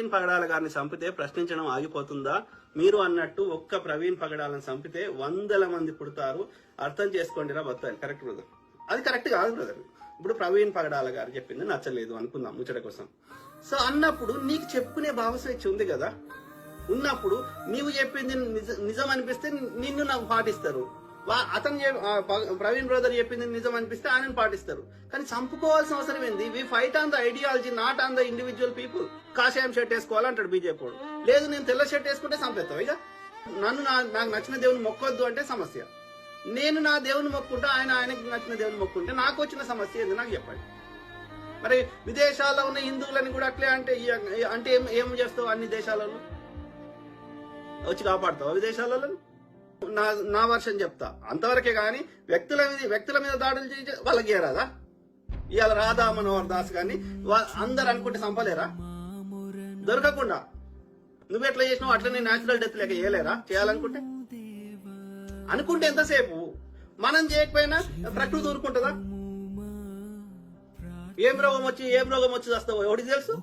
ప్రవీణ్ పగడాల గారిని చంపితే ప్రశ్నించడం ఆగిపోతుందా? మీరు అన్నట్టు ఒక్క ప్రవీణ్ పగడాలను చంపితే 100 మంది పుడతారు, అర్థం చేసుకోండిరా బతాయి. కరెక్ట్ బ్రదర్, అది కరెక్ట్ కాదు బ్రదర్. ఇప్పుడు ప్రవీణ్ పగడాల గారు చెప్పింది నచ్చలేదు అనుకుందాం ముచ్చట కోసం. సో అన్నప్పుడు నీకు చెప్పుకునే భావస్వేచ్ఛ ఉంది కదా. ఉన్నప్పుడు నీవు చెప్పింది నిజం అనిపిస్తే నిన్ను నాకు పాటిస్తారు. అతను ప్రవీణ్ బ్రదర్ చెప్పింది నిజం అనిపిస్తే ఆయనను పాటిస్తారు. కానీ చంపుకోవాల్సిన అవసరం ఏంది? We fight on the ideology, not on the individual people. కాషాయం షర్ట్ వేసుకోవాలంటాడు బీజేపీ వాడు. లేదు నేను తెల్ల షర్ట్ వేసుకుంటే చంపేస్తావు. ఇక నన్ను నాకు నచ్చిన దేవుని మొక్కొద్దు అంటే సమస్య. నేను నా దేవుని మొక్కుంటే ఆయనకి నచ్చిన దేవుని మొక్కుంటే నాకు వచ్చిన సమస్య ఏంది నాకు చెప్పండి. మరి విదేశాల్లో ఉన్న హిందువులని కూడా అట్లే అంటే ఏం చేస్తావు? అన్ని దేశాలలో వచ్చి కాపాడుతావు విదేశాలలో? నా వర్షన్ చెప్తా అంతవరకే. కానీ వ్యక్తుల మీద దాడులు చేసి వాళ్ళకి చేయరాదా? ఇవాళ రాధా మనోహర్ దాస్ గాని అందరు అనుకుంటే చంపలేరా? దొరకకుండా నువ్వు ఎట్లా చేసినావు అట్లనే న్యాచురల్ డెత్ లేక చేయలేరా? చేయాలనుకుంటే అనుకుంటే ఎంతసేపు? మనం చేయకపోయినా ప్రకృతి ఊరుకుంటుందా? ఏం రోగం వచ్చి వస్తావో ఎవరికి తెలుసు?